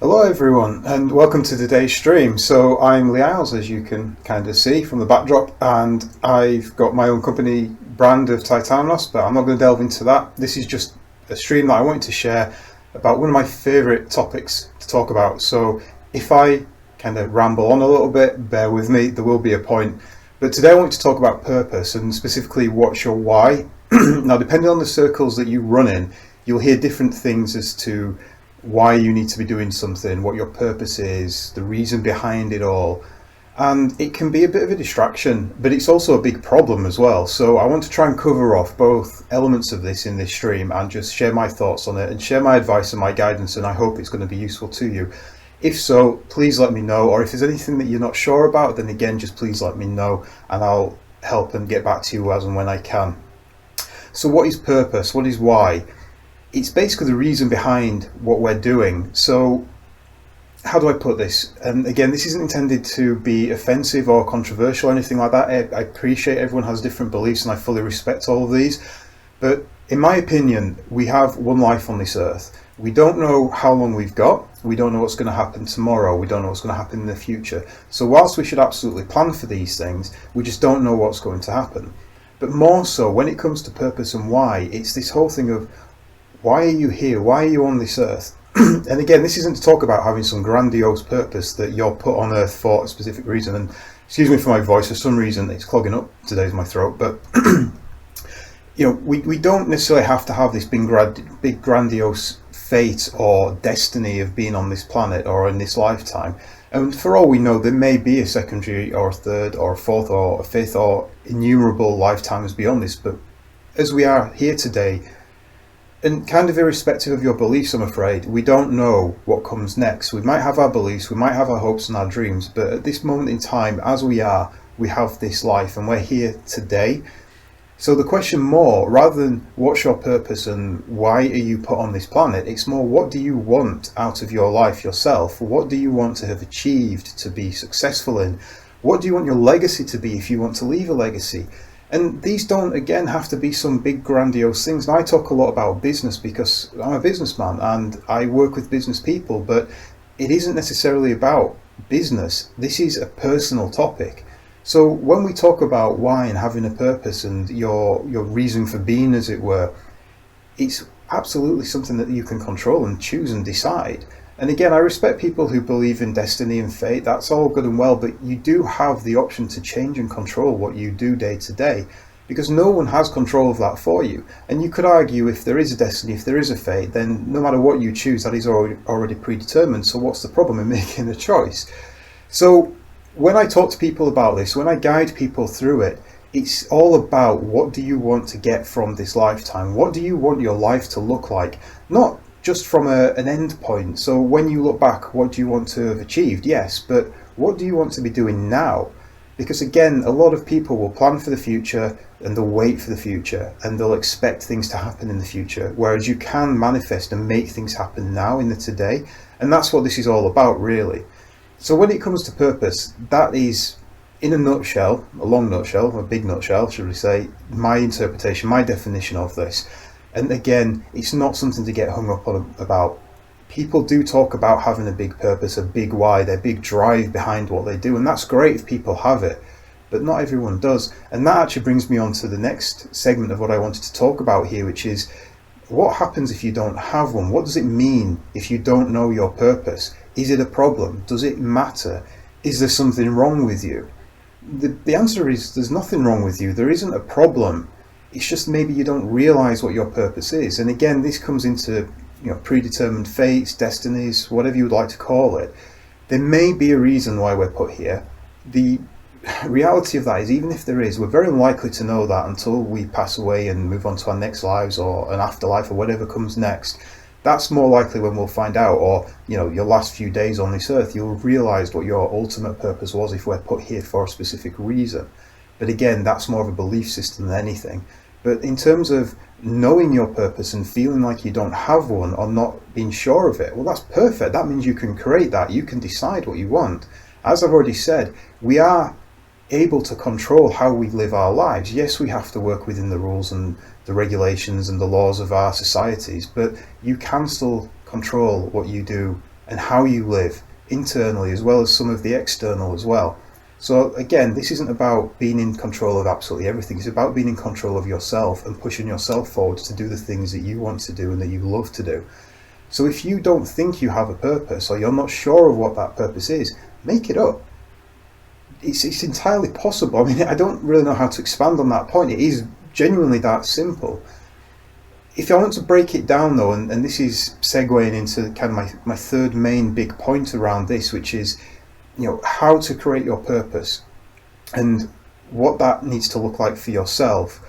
Hello everyone and welcome to today's stream. So I'm 𝘏𝘬𝘭𝘮𝘪, as you can kind of see from the backdrop, and I've got my own company brand of 𝒤𝘖𝘍𝘏, but I'm not going to delve into that. This is just a stream that I wanted to share about one of my favourite topics to talk about. So if I kind of ramble on a little bit, bear with me, there will be a point. But today I want to talk about purpose, and specifically what's your why. Now, depending on the circles that you run in, you'll hear different things as to why you need to be doing something, what your purpose is, the reason behind it all. And it can be a bit of a distraction, but it's also a big problem as well. So I want to try and cover off both elements of this in this stream and just share my thoughts on it and share my advice and my guidance, and I hope it's going to be useful to you. If so, please let me know, or if there's anything that you're not sure about, then again, just please let me know and I'll help and get back to you as and when I can. So what is purpose? What is why? It's basically the reason behind what we're doing. So how do I put this? And again, this isn't intended to be offensive or controversial or anything like that. I appreciate everyone has different beliefs and I fully respect all of these. But in my opinion, we have one life on this earth. We don't know how long we've got. We don't know what's going to happen tomorrow. We don't know what's going to happen in the future. So whilst we should absolutely plan for these things, we just don't know what's going to happen. But more so, when it comes to purpose and why, it's this whole thing of, why are you here? Why are you on this earth? And again, this isn't to talk about having some grandiose purpose that you're put on earth for a specific reason. And excuse me for my voice, for some reason it's clogging up today's my throat. But you know, we don't necessarily have to have this big grandiose fate or destiny of being on this planet or in this lifetime. And for all we know, there may be a secondary or a third or a fourth or a fifth or innumerable lifetimes beyond this. But as we are here today, and kind of irrespective of your beliefs, I'm afraid, we don't know what comes next. We might have our beliefs, we might have our hopes and our dreams, but at this moment in time, as we are, we have this life and we're here today. So the question more, rather than what's your purpose and why are you put on this planet, it's more, what do you want out of your life yourself? What do you want to have achieved, to be successful in? What do you want your legacy to be if you want to leave a legacy? And these don't, again, have to be some big grandiose things. And I talk a lot about business because I'm a businessman and I work with business people, but it isn't necessarily about business. This is a personal topic. So when we talk about why and having a purpose and your reason for being, as it were, it's absolutely something that you can control and choose and decide. And again, I respect people who believe in destiny and fate. That's all good and well, but you do have the option to change and control what you do day to day, because no one has control of that for you. And you could argue, if there is a destiny, if there is a fate, then no matter what you choose, that is already predetermined. So what's the problem in making a choice? So when I talk to people about this, when I guide people through it, it's all about, what do you want to get from this lifetime? What do you want your life to look like? Not just from an end point. So when you look back, what do you want to have achieved? Yes, but what do you want to be doing now? Because again, a lot of people will plan for the future and they'll wait for the future and they'll expect things to happen in the future, whereas you can manifest and make things happen now in the today. And that's what this is all about, really. So when it comes to purpose, that is, in a nutshell, a long nutshell, a big nutshell, should we say, my interpretation, my definition of this. And again, it's not something to get hung up on about. People do talk about having a big purpose, a big why, their big drive behind what they do, and that's great if people have it, but not everyone does. And that actually brings me on to the next segment of what I wanted to talk about here, which is, what happens if you don't have one? What does it mean if you don't know your purpose? Is it a problem? Does it matter? Is there something wrong with you? The answer is, there's nothing wrong with you. There isn't a problem. It's just maybe you don't realize what your purpose is. And again, this comes into, predetermined fates, destinies, whatever you would like to call it. There may be a reason why we're put here. The reality of that is, even if there is, we're very unlikely to know that until we pass away and move on to our next lives or an afterlife or whatever comes next. That's more likely when we'll find out, or your last few days on this earth, you'll realize what your ultimate purpose was if we're put here for a specific reason. But again, that's more of a belief system than anything. But in terms of knowing your purpose and feeling like you don't have one or not being sure of it, well, that's perfect. That means you can create that. You can decide what you want. As I've already said, we are able to control how we live our lives. Yes, we have to work within the rules and the regulations and the laws of our societies, but you can still control what you do and how you live internally as well as some of the external as well. So again, this isn't about being in control of absolutely everything. It's about being in control of yourself and pushing yourself forward to do the things that you want to do and that you love to do. So if you don't think you have a purpose, or you're not sure of what that purpose is, make it up. It's entirely possible. I mean, I don't really know how to expand on that point. It is genuinely that simple. If I want to break it down though, and this is segueing into kind of my third main big point around this, which is, how to create your purpose and what that needs to look like for yourself.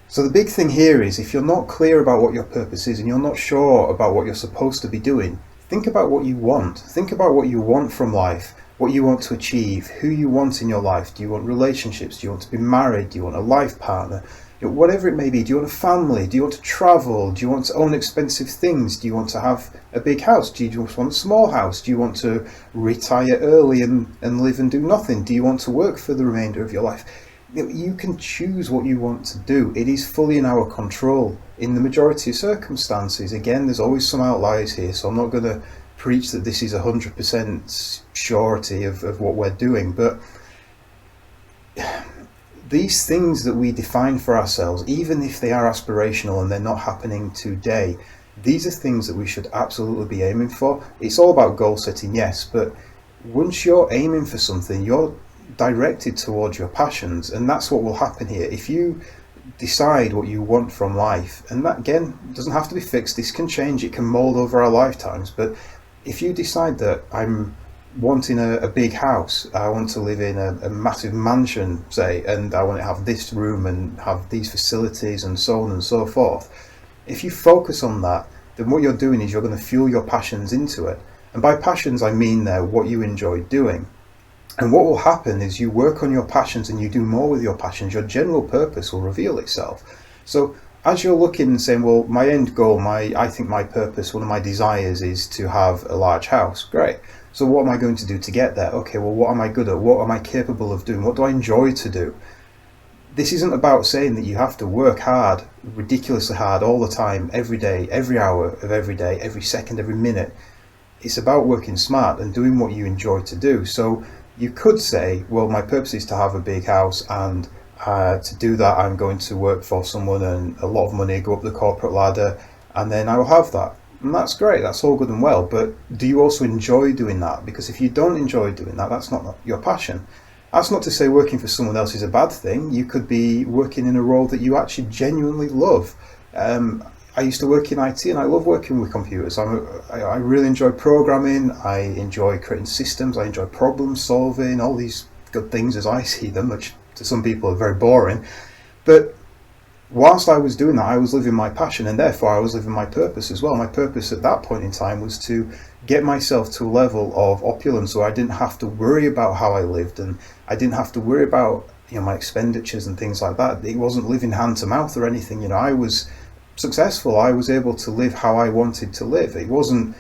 So the big thing here is, if you're not clear about what your purpose is and you're not sure about what you're supposed to be doing, think about what you want. Think about what you want from life, what you want to achieve, who you want in your life. Do you want relationships? Do you want to be married? Do you want a life partner? Whatever it may be. Do you want a family? Do you want to travel? Do you want to own expensive things? Do you want to have a big house? Do you just want a small house? Do you want to retire early and live and do nothing? Do you want to work for the remainder of your life? You can choose what you want to do. It is fully in our control in the majority of circumstances. Again, there's always some outliers here, so I'm not going to preach that this is 100% surety of what we're doing, but these things that we define for ourselves, even if they are aspirational and they're not happening today, these are things that we should absolutely be aiming for. It's all about goal setting, yes, but once you're aiming for something, you're directed towards your passions, and that's what will happen here. If you decide what you want from life, and that again doesn't have to be fixed, this can change, it can mold over our lifetimes, but if you decide that I'm wanting a big house, I want to live in a massive mansion, say, and I want to have this room and have these facilities and so on and so forth, if you focus on that, then what you're doing is you're going to fuel your passions into it. And by passions I mean there what you enjoy doing. And what will happen is you work on your passions and you do more with your passions, your general purpose will reveal itself. So as you're looking and saying, well, my end goal, I think my purpose, one of my desires is to have a large house. Great. So what am I going to do to get there? Okay, well, what am I good at? What am I capable of doing? What do I enjoy to do? This isn't about saying that you have to work hard, ridiculously hard, all the time, every day, every hour of every day, every second, every minute. It's about working smart and doing what you enjoy to do. So you could say, well, my purpose is to have a big house, and to do that I'm going to work for someone and a lot of money, go up the corporate ladder, and then I will have that. And that's great, that's all good and well, but do you also enjoy doing that? Because if you don't enjoy doing that, that's not your passion. That's not to say working for someone else is a bad thing. You could be working in a role that you actually genuinely love. I used to work in IT and I love working with computers. I really enjoy programming, I enjoy creating systems, I enjoy problem solving, all these good things as I see them, which to some people are very boring. But whilst I was doing that, I was living my passion, and therefore I was living my purpose as well. My purpose at that point in time was to get myself to a level of opulence where I didn't have to worry about how I lived, and I didn't have to worry about my expenditures and things like that. It wasn't living hand to mouth or anything. I was successful. I was able to live how I wanted to live. It wasn't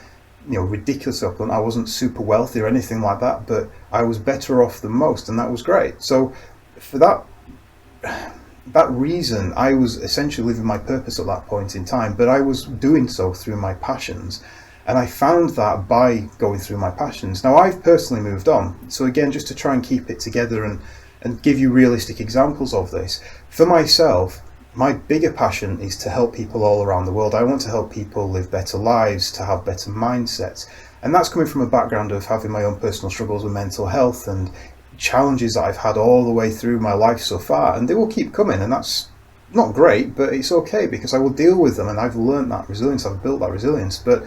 ridiculous opulent. I wasn't super wealthy or anything like that, but I was better off than most, and that was great. So for that reason, I was essentially living my purpose at that point in time, but I was doing so through my passions. And I found that by going through my passions. Now, I've personally moved on. So again, just to try and keep it together and give you realistic examples of this, for myself, my bigger passion is to help people all around the world. I want to help people live better lives, to have better mindsets. And that's coming from a background of having my own personal struggles with mental health and challenges that I've had all the way through my life so far. And they will keep coming, and that's not great, but it's okay because I will deal with them, and I've learned that resilience, I've built that resilience. But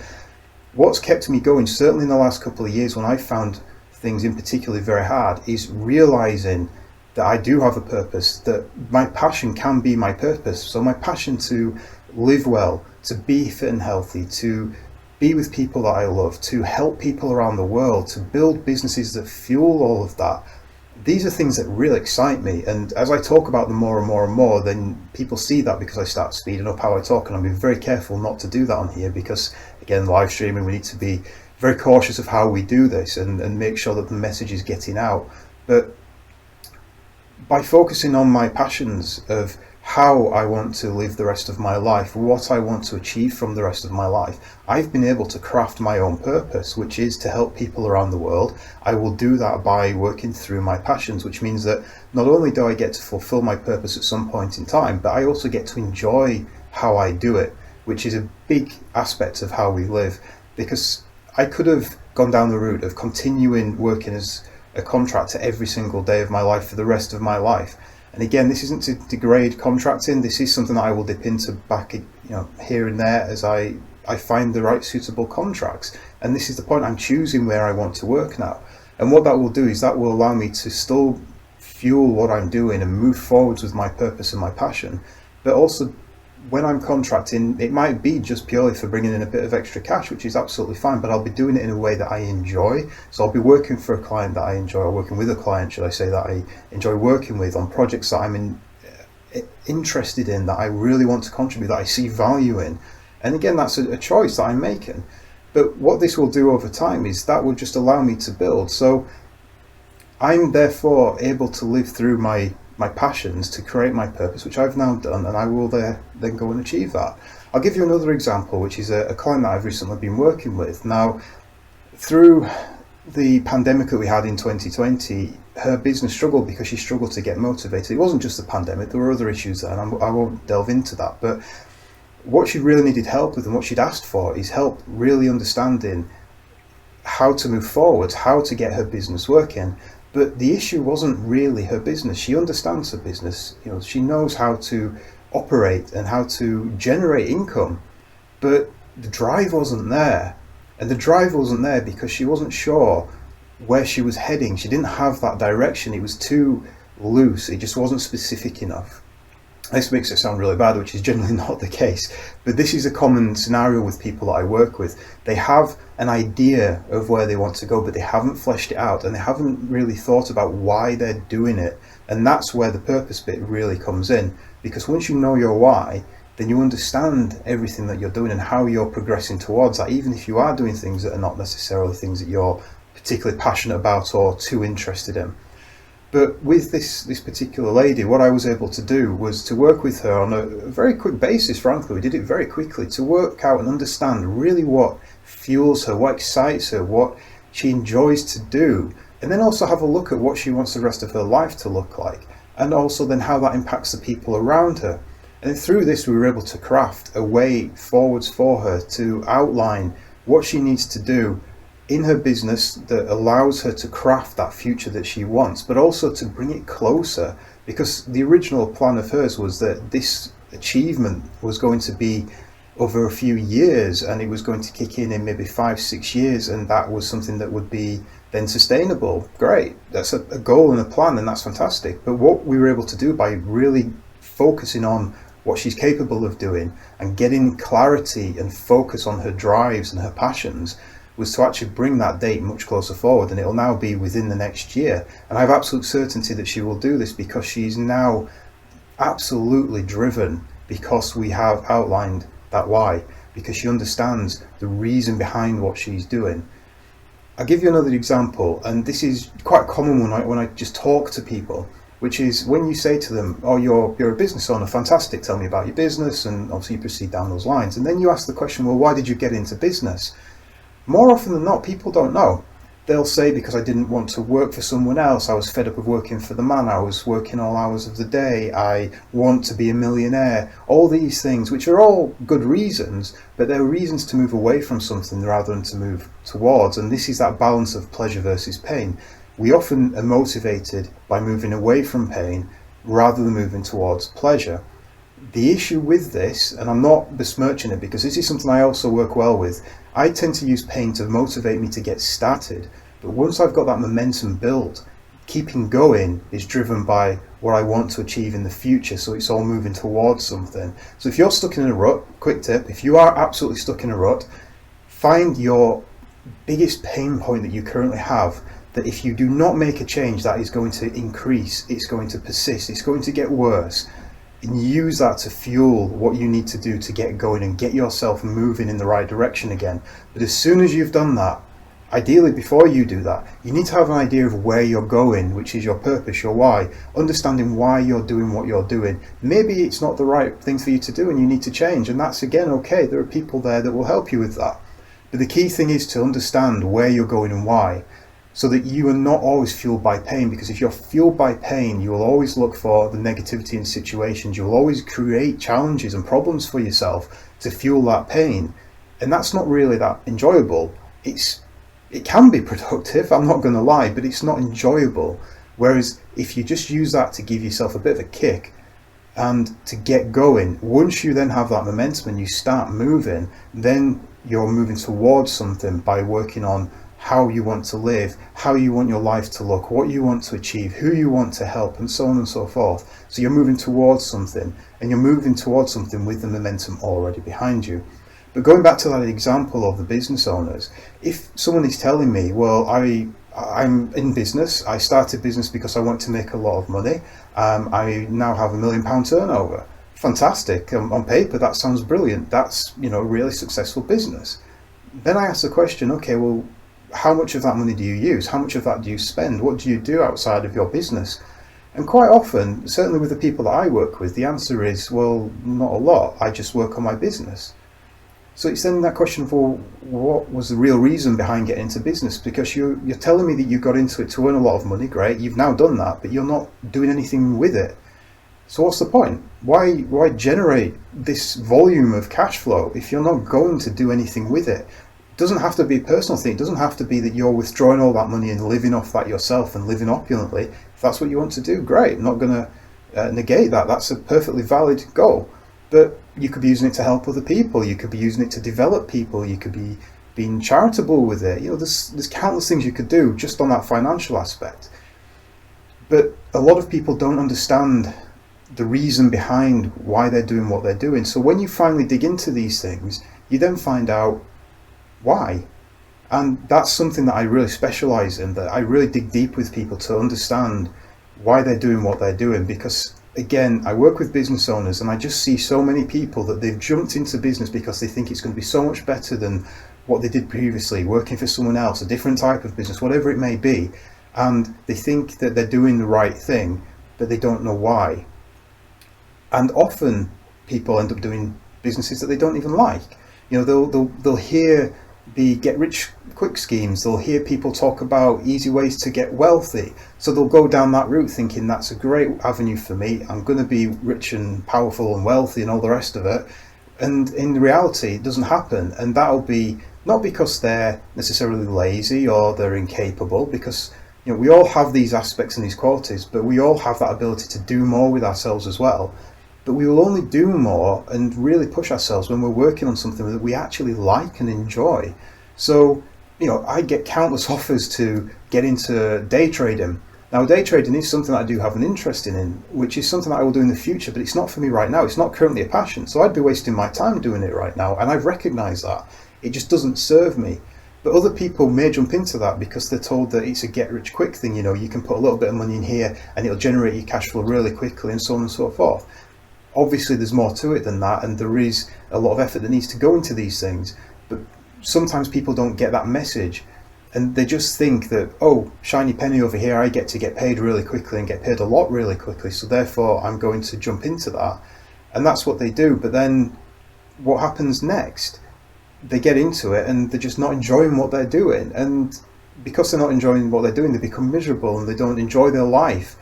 what's kept me going, certainly in the last couple of years when I found things in particularly very hard, is realizing that I do have a purpose, that my passion can be my purpose. So my passion to live well, to be fit and healthy, to be with people that I love, to help people around the world, to build businesses that fuel all of that. These are things that really excite me, and as I talk about them more and more and more, then people see that because I start speeding up how I talk, and I'm being very careful not to do that on here because, again, live streaming, we need to be very cautious of how we do this and make sure that the message is getting out. But by focusing on my passions of how I want to live the rest of my life, what I want to achieve from the rest of my life, I've been able to craft my own purpose, which is to help people around the world. I will do that by working through my passions, which means that not only do I get to fulfill my purpose at some point in time, but I also get to enjoy how I do it, which is a big aspect of how we live. Because I could have gone down the route of continuing working as a contractor every single day of my life for the rest of my life. And again, this isn't to degrade contracting. This is something that I will dip into back, here and there as I find the right suitable contracts. And this is the point. I'm choosing where I want to work now. And what that will do is that will allow me to still fuel what I'm doing and move forwards with my purpose and my passion. But also, when I'm contracting, it might be just purely for bringing in a bit of extra cash, which is absolutely fine, but I'll be doing it in a way that I enjoy. So I'll be working for a client that I enjoy, or working with a client, should I say, that I enjoy working with on projects that I'm interested in, that I really want to contribute, that I see value in. And again, that's a choice that I'm making. But what this will do over time is that will just allow me to build. So I'm therefore able to live through my passions to create my purpose, which I've now done, and I will then go and achieve that. I'll give you another example, which is a client that I've recently been working with. Now, through the pandemic that we had in 2020, her business struggled because she struggled to get motivated. It wasn't just the pandemic, there were other issues there, and I won't delve into that. But what she really needed help with, and what she'd asked for, is help really understanding how to move forward, how to get her business working. But the issue wasn't really her business. She understands her business. She knows how to operate and how to generate income, but the drive wasn't there. And the drive wasn't there because she wasn't sure where she was heading. She didn't have that direction. It was too loose. It just wasn't specific enough. This makes it sound really bad, which is generally not the case. But this is a common scenario with people that I work with. They have an idea of where they want to go, but they haven't fleshed it out, and they haven't really thought about why they're doing it. And that's where the purpose bit really comes in. Because once you know your why, then you understand everything that you're doing and how you're progressing towards that, even if you are doing things that are not necessarily things that you're particularly passionate about or too interested in. But with this particular lady, what I was able to do was to work with her on a very quick basis, frankly. We did it very quickly to work out and understand really what fuels her, what excites her, what she enjoys to do. And then also have a look at what she wants the rest of her life to look like. And also then how that impacts the people around her. And through this, we were able to craft a way forwards for her to outline what she needs to do in her business that allows her to craft that future that she wants, but also to bring it closer, because the original plan of hers was that this achievement was going to be over a few years, and it was going to kick in maybe 5-6 years, and that was something that would be then sustainable. Great, that's a goal and a plan, and that's fantastic. But what we were able to do by really focusing on what she's capable of doing and getting clarity and focus on her drives and her passions was to actually bring that date much closer forward, and it'll now be within the next year. And I have absolute certainty that she will do this because she's now absolutely driven, because we have outlined that why, because she understands the reason behind what she's doing. I'll give you another example, and this is quite common when I just talk to people, which is when you say to them, oh, you're a business owner, fantastic, tell me about your business, and obviously you proceed down those lines. And then you ask the question, well, why did you get into business? More often than not, people don't know. They'll say, because I didn't want to work for someone else, I was fed up of working for the man, I was working all hours of the day, I want to be a millionaire. All these things, which are all good reasons, but they're reasons to move away from something rather than to move towards. And this is that balance of pleasure versus pain. We often are motivated by moving away from pain rather than moving towards pleasure. The issue with this, and I'm not besmirching it because this is something I also work well with, I tend to use pain to motivate me to get started. But once I've got that momentum built, keeping going is driven by what I want to achieve in the future. So it's all moving towards something. So if you're stuck in a rut, quick tip, if you are absolutely stuck in a rut, find your biggest pain point that you currently have, that if you do not make a change, that is going to increase, it's going to persist, it's going to get worse. And use that to fuel what you need to do to get going and get yourself moving in the right direction again. But as soon as you've done that, ideally, before you do that, you need to have an idea of where you're going, which is your purpose, your why, understanding why you're doing what you're doing. Maybe it's not the right thing for you to do and you need to change, and that's again okay. There are people there that will help you with that. But the key thing is to understand where you're going and why, so that you are not always fueled by pain, because if you're fueled by pain, you will always look for the negativity in situations. You will always create challenges and problems for yourself to fuel that pain, and that's not really that enjoyable. It can be productive, I'm not going to lie, but it's not enjoyable. Whereas if you just use that to give yourself a bit of a kick and to get going, once you then have that momentum and you start moving, then you're moving towards something by working on how you want to live, how you want your life to look, what you want to achieve, who you want to help, and so on and so forth. So you're moving towards something, and you're moving towards something with the momentum already behind you. But going back to that example of the business owners, if someone is telling me, well, I'm in business, I started business because I want to make a lot of money, I now have £1 million turnover. Fantastic. On paper, that sounds brilliant. That's, a really successful business. Then I ask the question, okay, well, how much of that money do you use? How much of that do you spend? What do you do outside of your business? And quite often, certainly with the people that I work with, the answer is, well, not a lot. I just work on my business. So it's then that question of, well, what was the real reason behind getting into business? Because you're telling me that you got into it to earn a lot of money. Great, you've now done that, but you're not doing anything with it. So what's the point? Why generate this volume of cash flow if you're not going to do anything with it? It doesn't have to be a personal thing. It doesn't have to be that you're withdrawing all that money and living off that yourself and living opulently. If that's what you want to do, great. I'm not going to negate that. That's a perfectly valid goal. But you could be using it to help other people. You could be using it to develop people. You could be being charitable with it. There's countless things you could do just on that financial aspect. But a lot of people don't understand the reason behind why they're doing what they're doing. So when you finally dig into these things, you then find out why. And that's something that I really specialize in, that I really dig deep with people to understand why they're doing what they're doing. Because again, I work with business owners and I just see so many people that they've jumped into business because they think it's going to be so much better than what they did previously, working for someone else, a different type of business, whatever it may be. And they think that they're doing the right thing, but they don't know why. And often people end up doing businesses that they don't even like. They'll hear the get rich quick schemes, they'll hear people talk about easy ways to get wealthy, so they'll go down that route thinking that's a great avenue for me, I'm going to be rich and powerful and wealthy and all the rest of it. And in reality it doesn't happen, and that'll be not because they're necessarily lazy or they're incapable, because we all have these aspects and these qualities, but we all have that ability to do more with ourselves as well. But we will only do more and really push ourselves when we're working on something that we actually like and enjoy. So, I get countless offers to get into day trading. Now, day trading is something that I do have an interest in, which is something that I will do in the future, but it's not for me right now. It's not currently a passion. So I'd be wasting my time doing it right now. And I've recognized that. It just doesn't serve me. But other people may jump into that because they're told that it's a get rich quick thing. You can put a little bit of money in here and it'll generate your cash flow really quickly, and so on and so forth. Obviously there's more to it than that, and there is a lot of effort that needs to go into these things, but sometimes people don't get that message, and they just think that, oh, shiny penny over here, I get to get paid really quickly and get paid a lot really quickly, so therefore I'm going to jump into that. And that's what they do. But then what happens next? They get into it and they're just not enjoying what they're doing, and because they're not enjoying what they're doing, they become miserable and they don't enjoy their life.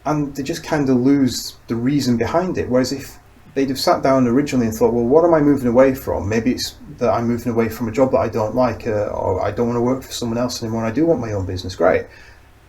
And they just kind of lose the reason behind it. Whereas if they'd have sat down originally and thought, well, what am I moving away from? Maybe it's that I'm moving away from a job that I don't like, or I don't want to work for someone else anymore, I do want my own business. Great.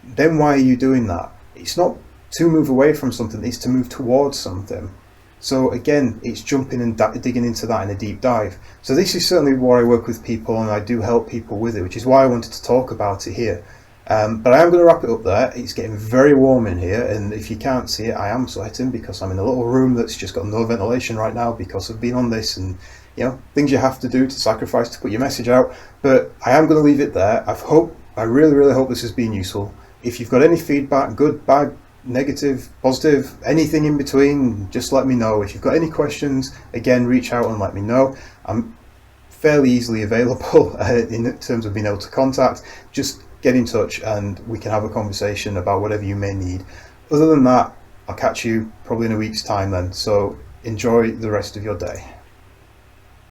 Then why are you doing that? It's not to move away from something, it's to move towards something. So again, it's jumping and digging into that in a deep dive. So this is certainly where I work with people, and I do help people with it, which is why I wanted to talk about it here. But I am going to wrap it up there. It's getting very warm in here, and if you can't see it, I am sweating because I'm in a little room that's just got no ventilation right now because of being on this, and things you have to do to sacrifice to put your message out. But I am going to leave it there. I really hope this has been useful. If you've got any feedback, good, bad, negative, positive, anything in between, just let me know. If you've got any questions, again, reach out and let me know. I'm fairly easily available in terms of being able to contact. Just get in touch and we can have a conversation about whatever you may need. Other than that, I'll catch you probably in a week's time then. So enjoy the rest of your day.